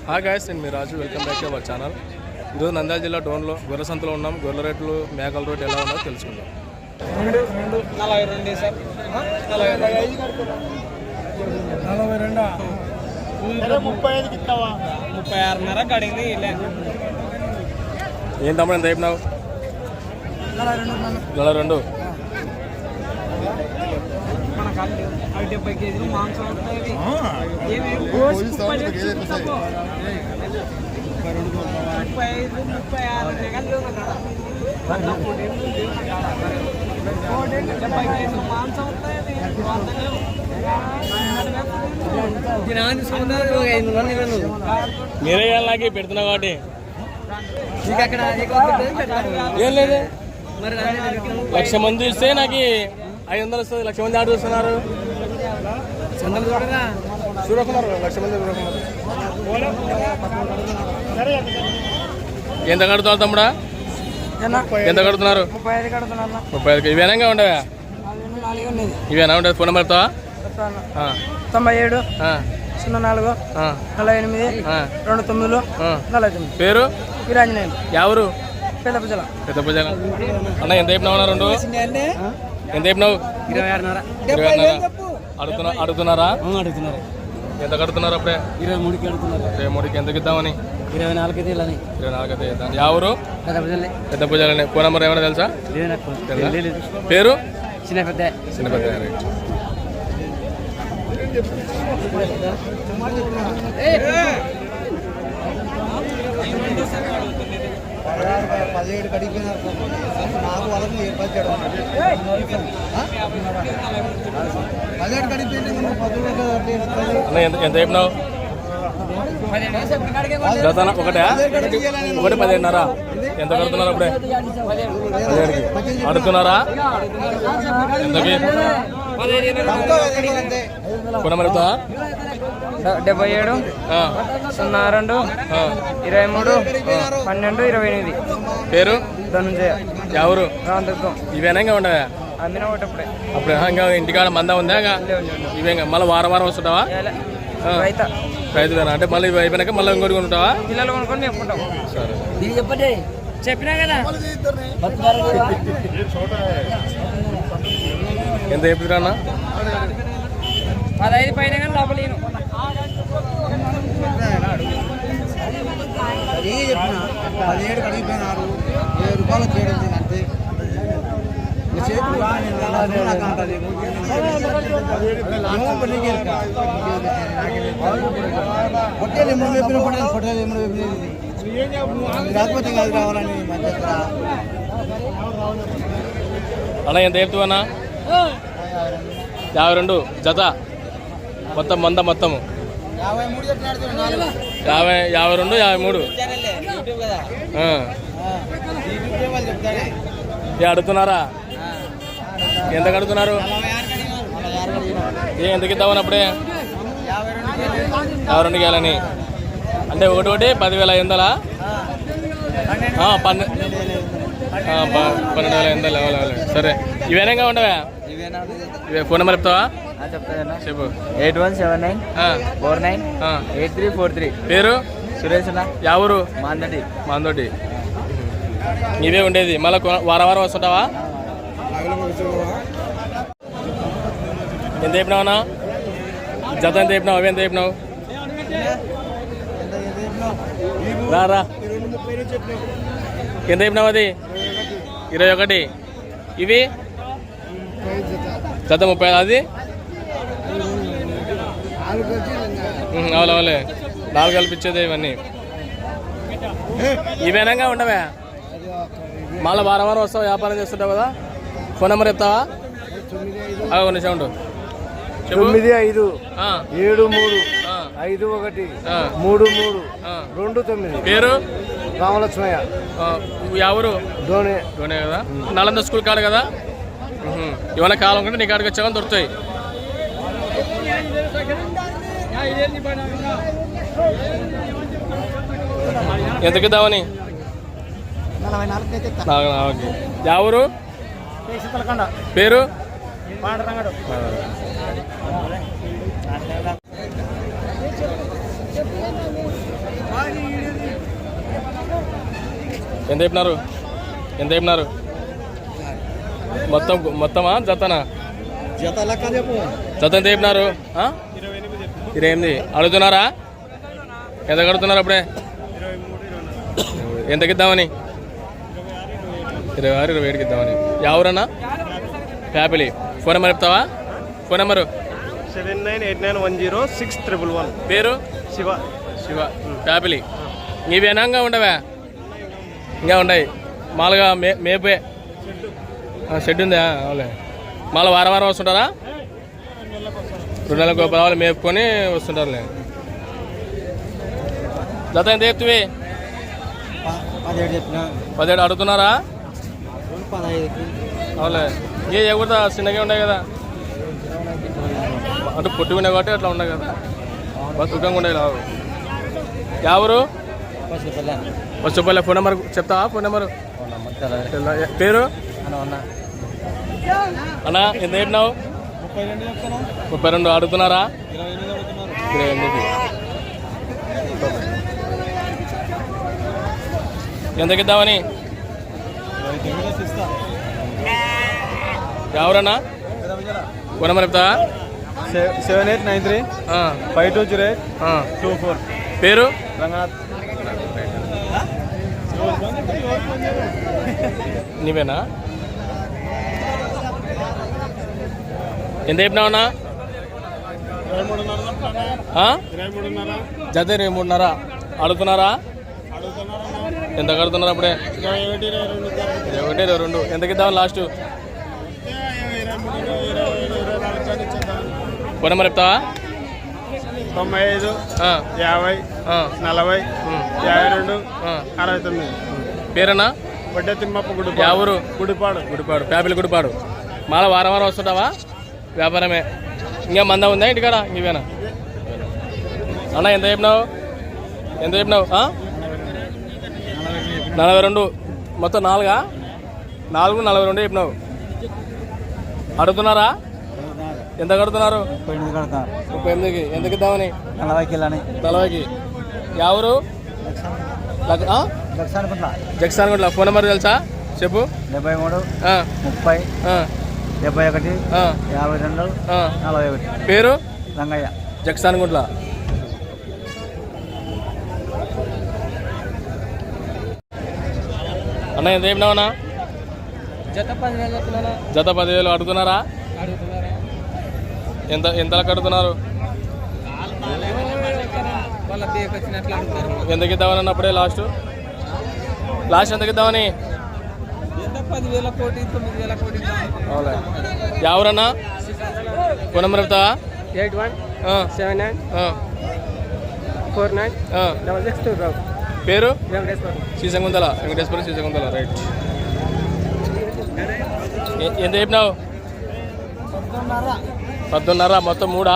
Hi guys, నేను మీ Raju. Welcome back to our channel. ఈరోజు నంద్యాల జిల్లా డోన్లో గొర్రె సంతలో ఉన్నాం. గొర్రెల రేట్లు, మేకల రేటు ఎలా ఉందో తెలుసుకుందాం. 36 ఏం తమ్ముడు ఎంత అయిపోయినావు? 42. అవి 70 కేజీలు మాంసం మీరే నాకు పెడుతున్నావు కాబట్టి ఏం లేదు. 1,00,000 మంది చూస్తే నాకు 500 వస్తుంది. 1,00,000 మంది ఆర్డర్ చూస్తున్నారు. చూడకున్నారు 1,00,000 మంది చూడకున్నారు. ఎంత కడుతున్నారు తమ్ముడా? ఎంత కడుతున్నారు? 35. ఇవేనంగా ఉండవా? ఇవేనా ఉండదు. ఫోన్ నెంబర్తో 97 04 48 29 49. పేరు వీరాంజనేయులు. ఎవరు? పెద్ద పూజల. పెద్ద పూజల. అన్న ఎంత చెప్పినావు? 2 ఎంత చెప్పినావు? 26.5 అడుగుతున్నారా? అడుగుతున్నారు. ఎంత కడుతున్నారు? అప్పుడే 23కి అడుగుతున్నారు. 23కి ఎంత ఇద్దామని? 24కి తీయాలని. 24 ఇద్దాం. ఎవరు? పెద్ద పూజలే. పెద్ద పూజలనే. ఫోన్ నెంబర్ ఏమైనా తెలుసా? పేరు? చిన్న పెద్ద. ఎంత చెప్పినావు? ఒకటే 15.5. ఎంత కడుతున్నారు? అప్పుడే 17కి అడుగుతున్నారా? ఎంతకి? కొనమలుగుతా? 77 02 23 12 28. పేరు? ధనుంజయ. ఎవరు? రాంతత్వం. ఇవేనా ఉండవా? అమ్మిన ఒకటి అప్పుడు ఇంకా ఇంటికాడ మంద ఉందా? ఇవే మళ్ళీ వారం వస్తుంటావా? రైతువేనా? అంటే మళ్ళీ అయిపోయినాక మళ్ళీ ఇంకోటి కొనుక్కుంటావా? పిల్లలు కొనుక్కొని చెప్పుకుంటాం. సరే, చెప్పినా కదా. ఎంత చెప్తున్నా అన్న? 15 పైన కానీ లోపల 17 అడిగిపోయినారు. 7 రూపాయలు చేయడం అంతే. రాకపోతే కాదు రావాలని అలా ఎంత చెప్తున్నా? 52 జత మొత్తం మంద మొత్తము 52 53. అడుగుతున్నారా? ఎంత కడుతున్నారు? ఎంతకి ఇద్దామని? అప్పుడే 52 గేలని అంటే ఒకటి 10,500. 12,500. సరే, ఇవేనంగా ఉండవా? ఫోన్ నెంబర్ చెప్తావా? చెప్పు. 8179 49 8343. పేరు? సురేష్. ఎవరు? మాందోటి. ఇవే ఉండేది. మళ్ళీ వారం వస్తుంటావా? ఎంత చెప్పినావునా? జత ఎంత చెప్పినావు? అవి ఎంత చెప్పినావు? రా. ఎంత చెప్పినావు? అది 21. ఇవి జత 30. అది అవలే 4 కల్పించేది ఇవన్నీ. ఇవేనంగా ఉండవా? మళ్ళీ వారం వస్తావు, వ్యాపారం చేస్తుంటావు కదా? ఫోన్ నెంబర్ చెప్తావా? ఒక నిమిషం ఉండు. 95 73 51 33 29. పేరు? రామలక్ష్మయ్య. ఎవరు? డోనే కదా? నలంద స్కూల్ కాదు కదా? ఏమైనా కాలం కంటే నీ కాడికి వచ్చాక దొరుకుతాయి. ఎంతకి ఇద్దామని? 44. ఎవరు? పేరు? ఎంత చెప్పినారు? ఎంత చెప్పినారు? మొత్తమా జతనా? జత లెక్క చెప్పు. జత ఎంత చెప్పినారు? 28 అడుగుతున్నారా? ఎంత కడుతున్నారు అప్పుడే? ఎంతకి ఇద్దామని? 26, 27కి ఇద్దామని. ఎవరన్నా? ఫ్యామిలీ. ఫోన్ నెంబర్ చెప్తావా? Phone number 7989106111. పేరు? శివ. శివ. ఫ్యామిలీ. ఇవేనా ఇంకా ఉండవా? ఇంకా ఉన్నాయి. మామూలుగా మేపే షెడ్ ఉందా? అవులే. మళ్ళీ వారం వస్తుంటారా? 2 నెలలకు రావాలి మేపుకొని వస్తుంటారులే. జత ఎంత చెప్తివి? 17 అడుగుతున్నారా? 15. అవులే. ఏ కూడా చిన్నగా ఉన్నాయి కదా, అంటే పొట్టి ఉన్నాయి కాబట్టి అట్లా ఉన్నాయి కదా, బాగా సుఖంగా ఉన్నాయి. లావు ఎవరు? పసుపల్లె. ఫోన్ నెంబర్ చెప్తావా? ఫోన్ నెంబరు పేరు? అన్నా ఎంత చెప్పినావు? 32 అడుగుతున్నారా? 28. ఎంతకి ఇద్దామని? ఎవరన్నా? ఫోన్ నెంబర్ చెప్తావా? 7893 520824. పేరు? రంగనాథ్. నీవేనా? ఎంత చెప్పినావన్నా? జత 23.5 అడుగుతున్నారా? ఎంత కడుతున్నారు అప్పుడే? 21, 22. ఎంతకి ఇద్దామని లాస్ట్? ఫోన్ నెంబర్ చెప్తావా? 95 50 40 52 69. పేరన్నా? వడ్డే తిమ్మప్ప ఎవరు? గుడిపాడు. ఫ్యామిలీ గుడిపాడు. మళ్ళీ వారం వస్తుంటావా? వ్యాపారమే. ఇంకా మంద ఉందా ఇంటికాడ? ఇవేనా అన్న? ఎంత చెప్పినావు? 42. మొత్తం 4 42 చెప్పినావు. అడుగుతున్నారా? ఎంత కడుతున్నారు? 38కి. ఎంతకి ఇద్దామని? 40కి. ఎవరు? జక్సాన్గుంట్ల. ఫోన్ నెంబర్ తెలుసా? చెప్పు. 73 30 71 52 41. పేరు? రంగయ్య. జక్సాన్గుంట్ల. అన్న ఎంత చెప్పినావన్నా? జత 10,000 అడుగుతున్నారా? ఎంతలా కడుతున్నారు? ఎంతకి ఇద్దామని అన్నప్పుడే లాస్ట్ ఎంతకి ఇద్దామని? 10,000 కోటి 9,000 కోటి. అవునా? ఎవరన్నా? ఫోన్ నెంబర్ చెప్తావా? 8179496622. పేరు? వెంకటేశ్వర. శ్రీశంగుంతల. రైట్. ఎంత చెప్పినావు? 14.5. మొత్తం 3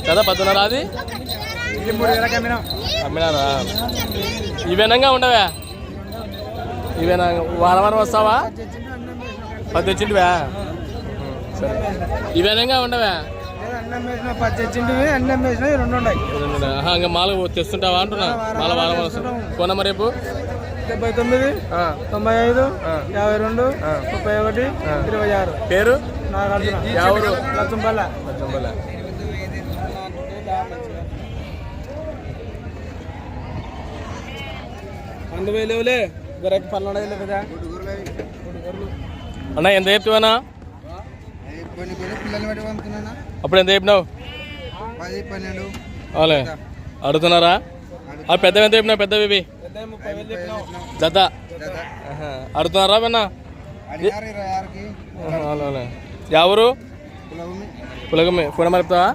కదా? 14.5 అది అమ్మినారా? ఇవేనంగా ఉండవా? ఇవేనా? వారం వస్తావా? 10 తెచ్చింటివా? సరే. ఇవేనంగా ఉండవా? ఇంకా మాలు తెస్తుంటావా అంటున్నా? మాల వారం వస్తా. ఫోన్ నెంబర్ రేపు? 79 95 52 31 26. పేరు? ఎవరు? లచ్చంపల్ల. 2,000 కదా. అన్న ఎంత చెప్తావన్నా? అప్పుడు ఎంత చెప్పినావు? 10 12. అవులే. అడుగుతున్నారా? పెద్దవి ఎంత చెప్పినావు? పెద్దవి జత అడుగుతున్నారా? విన్నా ఎవరు? పులగమ్మి. ఫోన్ నెంబర్ చెప్తావా?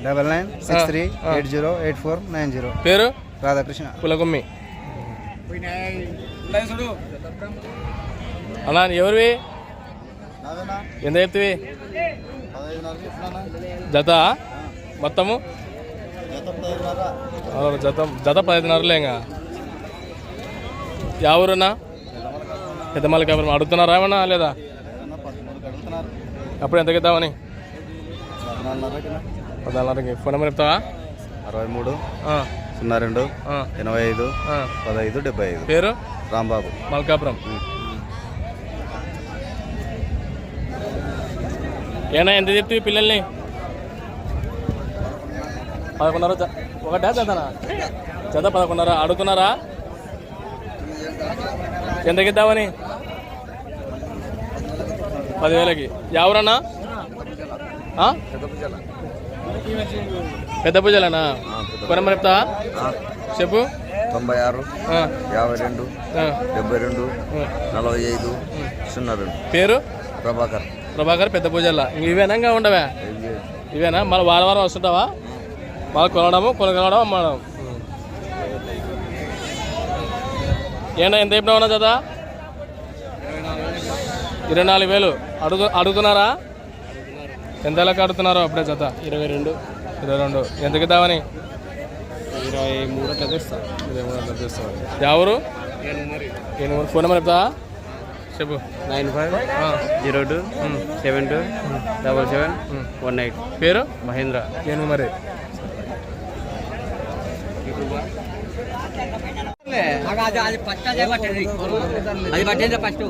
9963808490. పేరు? రాధాకృష్ణ. పులగమ్మి. అన్నా ఎవరివి? ఎంత చెప్తివి? జత మొత్తము? జత 15.5 ఇంకా. ఎవరున్నా? పెద్దమల్లికి. ఎవరు అడుగుతున్నారా ఏమన్నా లేదా? అప్పుడు ఎంతకి ఇద్దామని? 14.5కి. ఫోన్ నెంబర్ చెప్తావా? 63 02 ఆ, 85 ఆ. 15 75. పేరు రాంబాబు. మల్కాపురం. ఏనా ఎంత చెప్తావు పిల్లల్ని? 11:30. ఒకటా చదనా? చద 11:30. అడుగుతున్నారా ఎంతకి ఇద్దామని? 10,000కి. ఎవరన్నా? పెద్ద పూజలనా? కొన మరి చెప్తా చెప్పు. 96 ఆ, 52 ఆ, 72 ఆ. 45 02. పేరు ప్రభాకర్. ప్రభాకర్. పెద్ద పూజల్లా ఇంక ఇవేనా? ఇంకా ఉండవా? ఇవేనా? మళ్ళీ వారం వస్తుంటావా? మళ్ళీ కొనగలడం అమ్మడం. ఏనా ఎంత చెప్పినావునా చదా? 24,000. అడుగుతున్నారా? ఎంత లెక్క అడుగుతున్నారో అప్పుడే జత? 22. ఎంతకి ఇద్దామని? 23 అట్లా తెస్తాను. 23 అట్లా తెస్తాను. ఎవరు? ఫోన్ నెంబర్ చెప్తా చెప్పు. 95 02 72 77 18. పేరు మహేంద్ర. మరి అది పట్టేది ఫస్ట్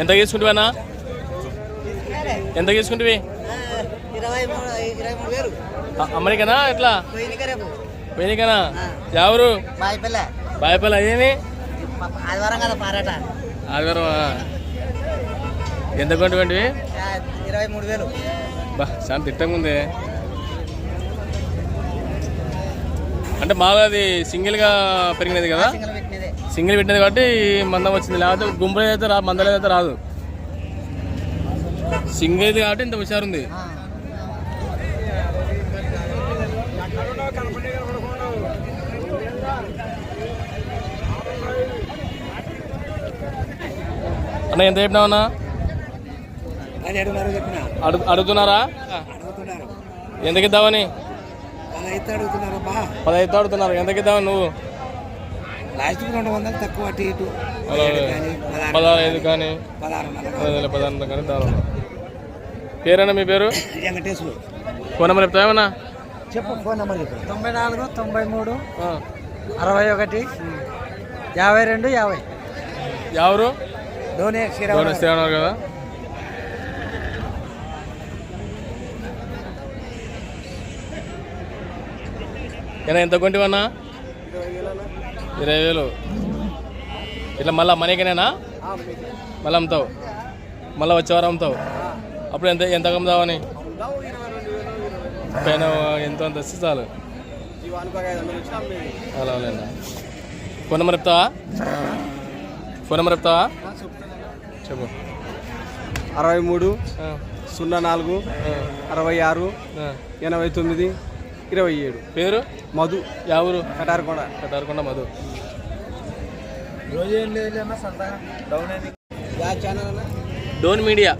ఎంత తీసుకుంటావా? ఎంత తీసుకుంటావి? 23,000 అమెరికనా ఎట్లా? రేపు పోయినకనా? ఎవరు? బాయిపల్లె బాయపల్లి అదేమి? ఆదివారం కదా పారాట. ఆదివారం. ఎంత కొంటివి? 23,000. బా చాలా తిట్టంగా ఉంది. అంటే బాగా అది సింగిల్గా పెరిగినది కదా? సింగిల్ పెట్టినది కాబట్టి మందం వచ్చింది. లేకపోతే గుంపులు అయితే మందలు అయితే రాదు. సింగిల్ కాబట్టి ఇంత హుషారుంది. అన్న ఎంత చెప్పినావు అన్న? అడుగుతున్నారా? ఎంతకి ఇద్దామని? 15 అడుగుతున్నారు. ఎంతకి ఇద్దామని నువ్వు? లాస్ట్ 200 తక్కువ అటు ఇటు 16 కానీ 16 కానీ దాని. పేరేనా మీ పేరు? వెంకటేశ్వరు. ఫోన్ నెంబర్ చెప్తావేమన్నా? చెప్పు. ఫోన్ నెంబర్ చెప్పు. 94 93 61 52 50. ఎవరు? ధోని శ్రీరామ్ కదా? ఏనా ఎంత కొంటివన్నా? 20,000. ఇట్లా మళ్ళీ మనీకనేనా? మళ్ళీ అమ్ముతావు? మళ్ళీ వచ్చేవారం అమ్ముతావు? అప్పుడు ఎంత అమ్ముతావని? పైన ఎంతో అంత వస్తే చాలు. అలా అవునండి. ఫోన్ నెంబర్ చెప్తావా? చెప్పు. 63 04 66 89 27. పేరు మధు. ఎవరు? కటారకొండ మధు. రోజు ఏం లేదు అన్న. సంతగా డౌన్ అయింది. డోన్ మీడియా.